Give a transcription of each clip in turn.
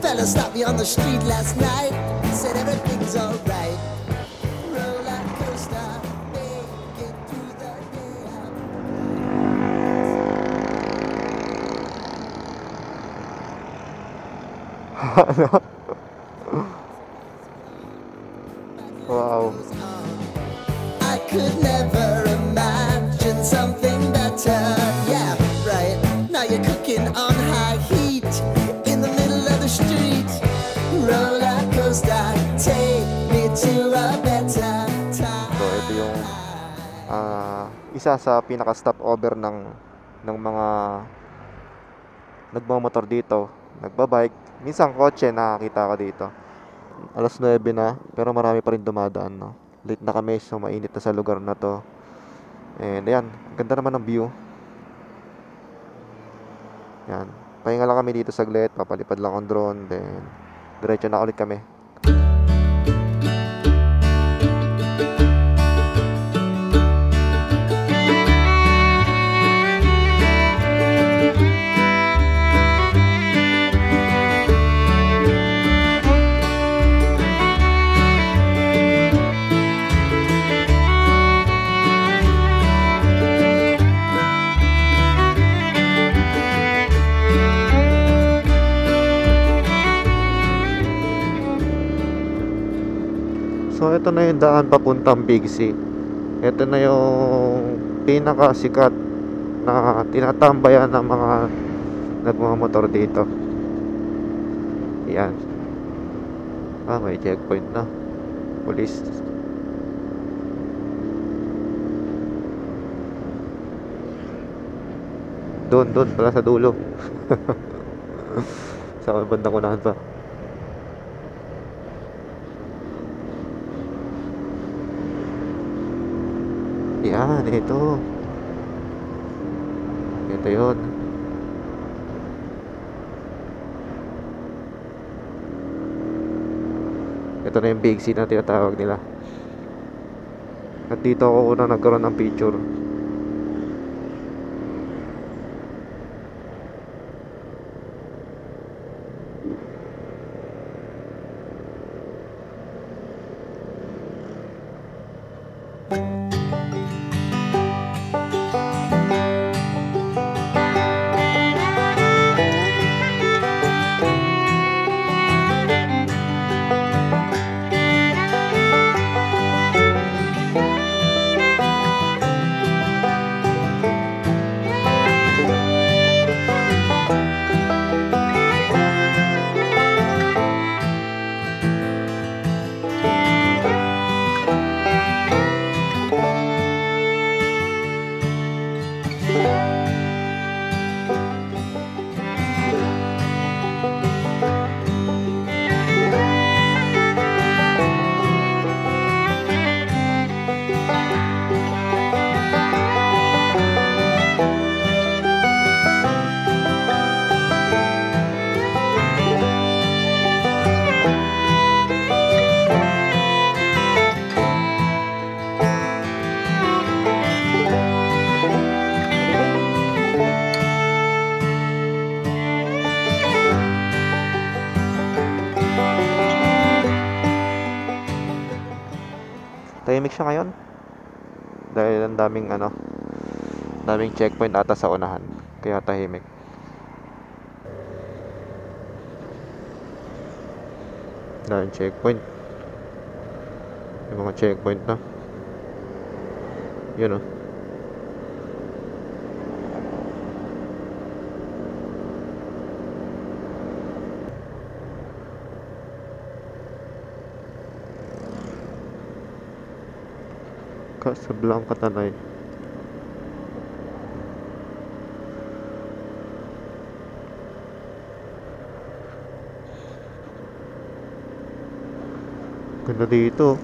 Fella stopped me on the street last night, said everything's alright. Roller coaster, make it through the day. Wow. I could never imagine something better. Yeah, right. Now you're cooking on high heat in the middle of the street. Roller coaster, take me to a better time. So ito yung isa sa pinaka stopover ng mga nagmamotor dito, nagbabike, minsan kotse nakakita ka dito. Alas 9 na, pero marami pa rin dumadaan, no? Late na kami, so mainit na sa lugar na to. And ayan, ganda naman ng view. Yan, pahinga lang kami dito saglit, papalipad lang ang drone, then diretso na ulit kami. So ito na yung daan papuntang Big C. Ito na yung pinakasikat na tinatambayan ng mga nagmamotor dito. Yan. May checkpoint na. Police. Doon pala sa dulo. Sa bandang unahan pa. Yan, ito. Ito yun. Ito na yung Big C na tinatawag nila. At dito ako una nagkaroon ng picture. Tahimik siya ngayon dahil ang daming checkpoint ata sa unahan, kaya tahimik. Daming checkpoint, yung mga checkpoint na yun, oh. Casablanca Tanay. Ganda dito.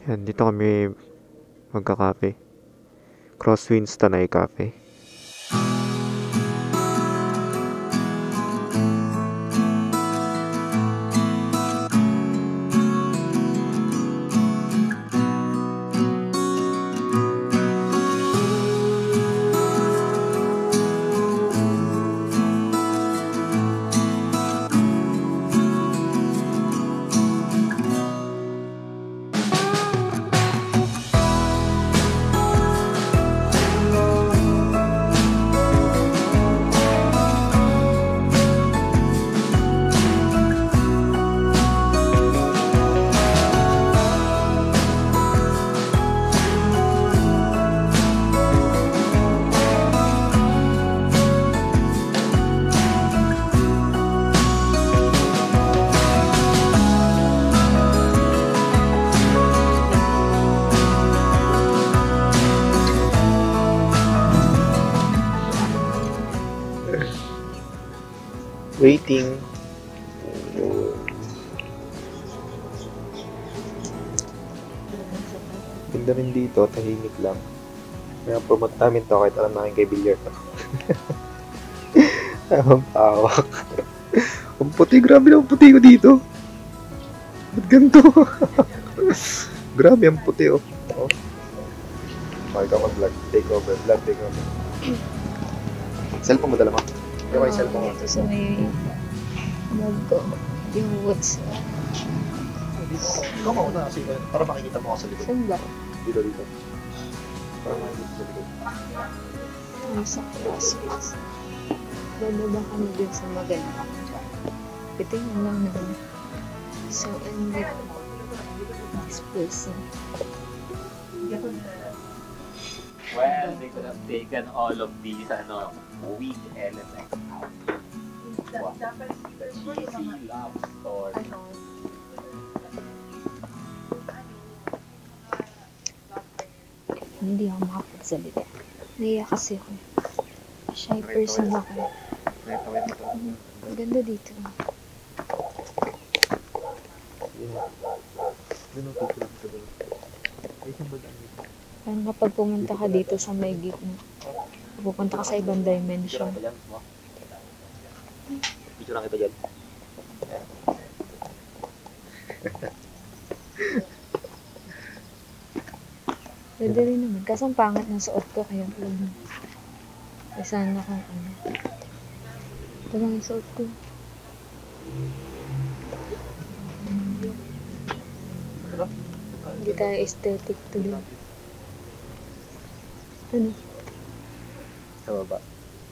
Yan, dito kami magkakape. Crosswinds Tanay Cafe. Waiting. Ganda rin dito, tahimik lang. Kaya promote namin to kahit alam namin kay Bilyar to. Ang pawak. Ang puti, grabe na ang puti ko dito. Ba't ganito? Grabe ang puti oh. Oh. Okay ka mag-vlog. Take over. Vlog, take over. Cellphone mo dala mo? Yung may cellphone mo. So may mag-go yung what's Ikaw mauna kasi para makikita mo ako sa likod. saan ba? Dito. Para makikita sa likod. Ay, sa classmates. Bababa kami dun sa maganda. Pitingin lang naman. So, I'm with this person. Well, they could have taken all of these weak elements out. Wow. The cheesy love story. Hindi ako makapagsalita. Naiya kasi ako. Shy person ako. Ang ganda dito. Parang kapag pumunta ka dito sa may gitna, pupunta ka sa ibang dimension. Picture lang kita dyan. Pwede rin naman. Kaso ang pangat ng suot ko kaya lang. Sana kung ano. Ito lang yung suot ko. Hindi tayo aesthetic today. Ano? Sa baba.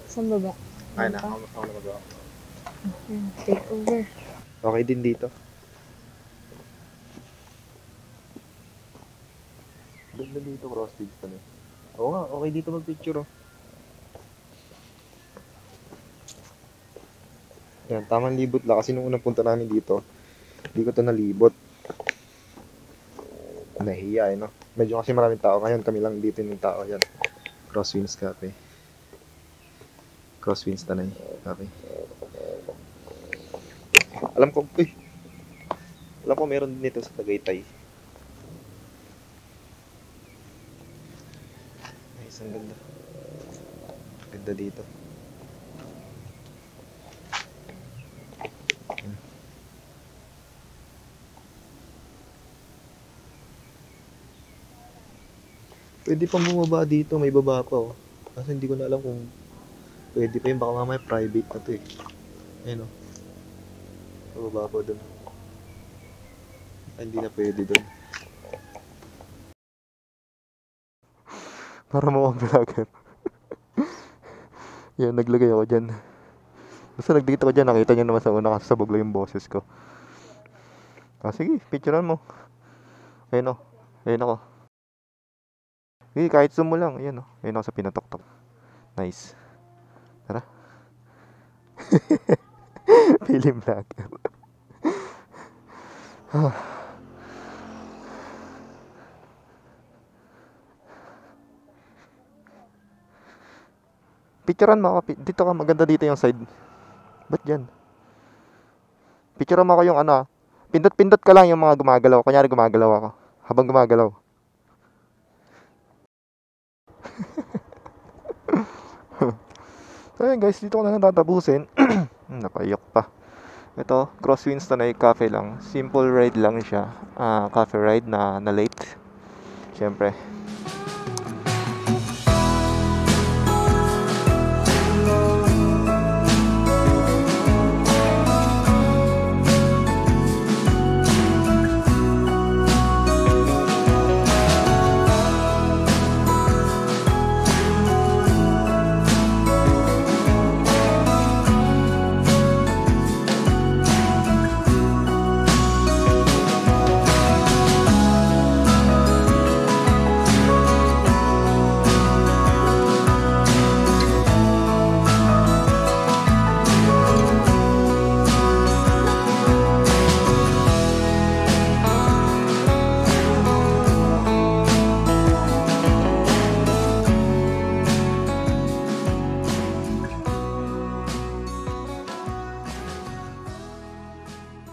Saan baba? Ay na, Ano ako na magawa. pa? Ayan, take over. Okay din dito. Ganda dito, crossfit pa na. Oo nga, okay dito mag-picture oh. Yan, tamang libot lang kasi nung unang punta namin dito, hindi ko to nalibot. Nahiya no? Medyo kasi maraming tao ngayon, kami lang dito yung tao. Yan, Crosswinds Cafe. Crosswinds Tanay Cafe. Alam ko meron din nito sa Tagaytay. Nice, ang ganda. Ganda dito. Pwede pa bumaba dito, may baba pa oh. Kasi hindi ko na alam kung pwede pa yun, baka mamaya private na to eh. Ayun oh. Mababa po dun. Ay, hindi na pwede dun. Para mo ang vlogger. Yan, naglagay ako dyan. Basta nagdito ko dyan, nakita nyo naman sa una kasi sabog lang yung boses ko. Ah, sige, picturean mo. Ayun oh. Ayun ako. Sige, kahit zoom mo lang. Ayun oh. Ayun ako sa pinatoktok. Nice. Tara. Film vlogger. Picturean mo ako. Dito ka, maganda dito yung side. Ba't dyan? Picturean mo ako yung ano. Pindot-pindot ka lang yung mga gumagalaw. Kunyari gumagalaw ako. habang gumagalaw. So yun guys, dito ko na lang tatapusin. Napaiyak pa. Ito, Cross Winston ay cafe lang. Simple ride lang siya. Cafe ride na late. Siyempre,